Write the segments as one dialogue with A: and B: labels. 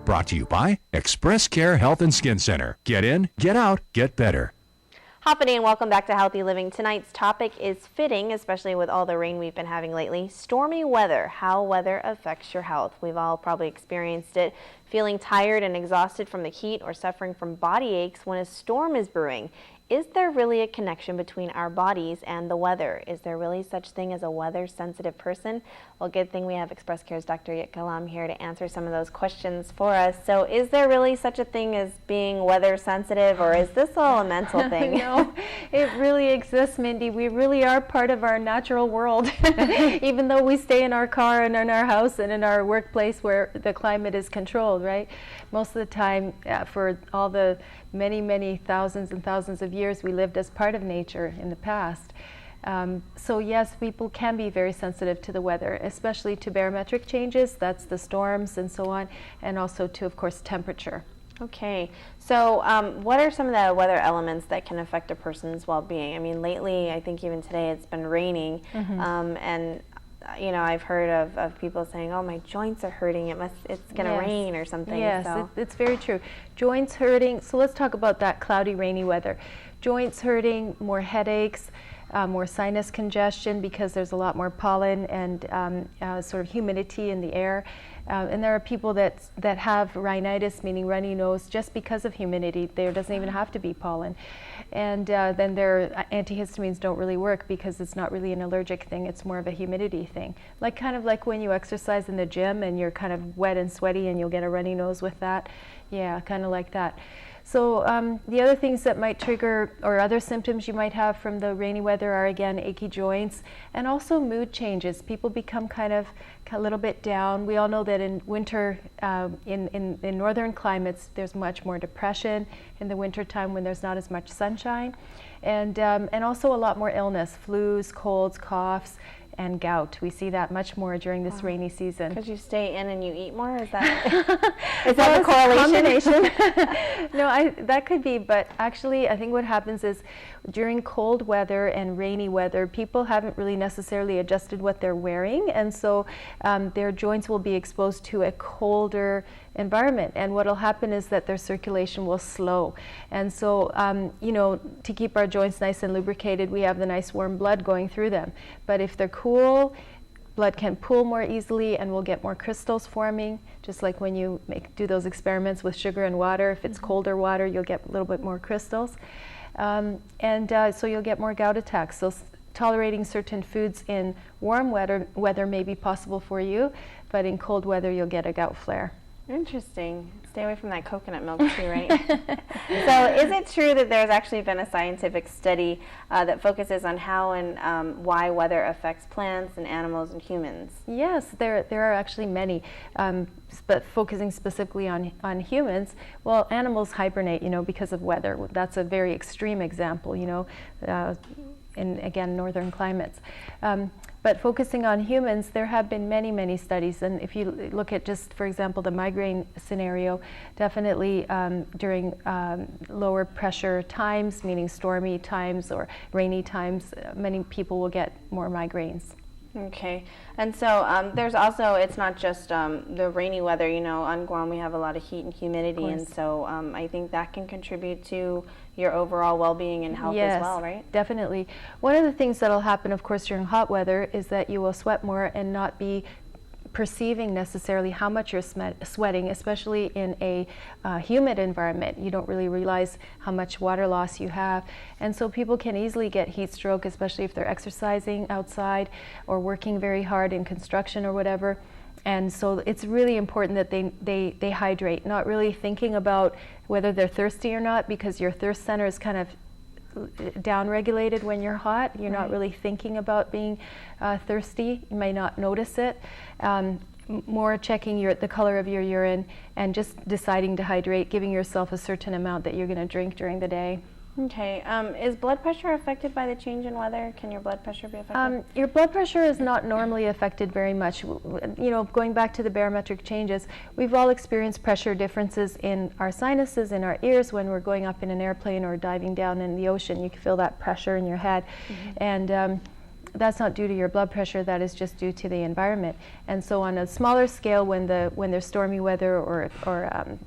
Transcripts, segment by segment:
A: Brought to you by Express Care Health and Skin Center. Get in, get out, get better.
B: Hoppity and welcome back to Healthy Living. Tonight's topic is fitting, especially with all the rain we've been having lately. Stormy weather, how weather affects your health. We've all probably experienced it, feeling tired and exhausted from the heat or suffering from body aches when a storm is brewing. Is there really a connection between our bodies and the weather? Is there really such thing as a weather-sensitive person? Well, good thing we have Express Care's Dr. Jitka Lom here to answer some of those questions for us. So is there really such a thing as being weather-sensitive, or is this all a mental thing?
C: No, it really exists, Mindy. We really are part of our natural world, even though we stay in our car and in our house and in our workplace where the climate is controlled, right? Most of the time, for all the many thousands and thousands of years, we lived as part of nature in the past. So yes, people can be very sensitive to the weather, especially to barometric changes, that's the storms and so on, and also to, of course, temperature.
B: Okay, so what are some of the weather elements that can affect a person's well-being? I mean, lately, I think even today, it's been raining, and you know, I've heard of people saying, oh, my joints are hurting, it's going to rain or something.
C: Yes,
B: so.
C: it's very true. Joints hurting, so let's talk about that cloudy, rainy weather. Joints hurting, more headaches, more sinus congestion because there's a lot more pollen and sort of humidity in the air. And there are people that have rhinitis, meaning runny nose, just because of humidity. There doesn't even have to be pollen. And then their antihistamines don't really work because it's not really an allergic thing, it's more of a humidity thing. Kind of like when you exercise in the gym and you're kind of wet and sweaty and you'll get a runny nose with that. Yeah, kind of like that. So the other things that might trigger, or other symptoms you might have from the rainy weather are, again, achy joints and also mood changes. People become kind of a little bit down. We all know that in winter, in northern climates, there's much more depression in the winter time when there's not as much sunshine. And also a lot more illness, flus, colds, coughs, and gout. We see that much more during this rainy season.
B: Because you stay in and you eat more? Is that the correlation?
C: No, that could be, but actually I think what happens is during cold weather and rainy weather, people haven't really necessarily adjusted what they're wearing, and so their joints will be exposed to a colder environment, and what will happen is that their circulation will slow. And so, you know, to keep our joints nice and lubricated, we have the nice warm blood going through them. But if they're cool, blood can pool more easily and we'll get more crystals forming, just like when you do those experiments with sugar and water. If it's colder water, you'll get a little bit more crystals. So you'll get more gout attacks. So tolerating certain foods in warm weather may be possible for you, but in cold weather, you'll get a gout flare.
B: Interesting. Stay away from that coconut milk too, right? So is it true that there's actually been a scientific study that focuses on how and why weather affects plants and animals and humans?
C: Yes, there are actually many, but focusing specifically on humans. Well, animals hibernate, you know, because of weather. That's a very extreme example, you know, in, again, northern climates. But focusing on humans, there have been many studies, and if you look at just, for example, the migraine scenario, definitely during lower pressure times, meaning stormy times or rainy times, many people will get more migraines.
B: Okay, and so there's also, it's not just the rainy weather, you know, on Guam we have a lot of heat and humidity, and so I think that can contribute to your overall well-being and health as well, right?
C: Yes, definitely. One of the things that'll happen, of course, during hot weather is that you will sweat more and not be perceiving necessarily how much you're sweating, especially in a humid environment. You don't really realize how much water loss you have. And so people can easily get heat stroke, especially if they're exercising outside or working very hard in construction or whatever. And so it's really important that they hydrate, not really thinking about whether they're thirsty or not, because your thirst center is kind of down-regulated when you're hot. You're not really thinking about being thirsty. You may not notice it. More checking the color of your urine and just deciding to hydrate, giving yourself a certain amount that you're going to drink during the day.
B: Okay. Is blood pressure affected by the change in weather? Can your blood pressure be affected?
C: Your blood pressure is not normally affected very much. You know, going back to the barometric changes, we've all experienced pressure differences in our sinuses, in our ears when we're going up in an airplane or diving down in the ocean. You can feel that pressure in your head. And that's not due to your blood pressure, that is just due to the environment. And so on a smaller scale, when there's stormy weather or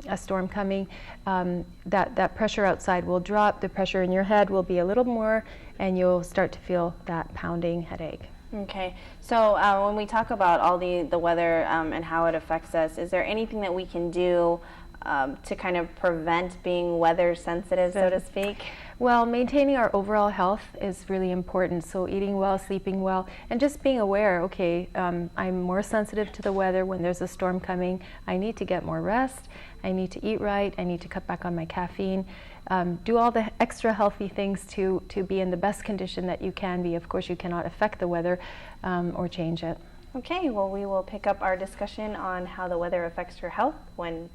C: a storm coming, that pressure outside will drop, the pressure in your head will be a little more, and you'll start to feel that pounding headache.
B: Okay, so when we talk about all the weather and how it affects us, is there anything that we can do to kind of prevent being weather sensitive, so to speak?
C: Well, maintaining our overall health is really important. So eating well, sleeping well, and just being aware, okay, I'm more sensitive to the weather when there's a storm coming. I need to get more rest. I need to eat right. I need to cut back on my caffeine. Do all the extra healthy things to be in the best condition that you can be. Of course, you cannot affect the weather or change it.
B: Okay, well, we will pick up our discussion on how the weather affects your health when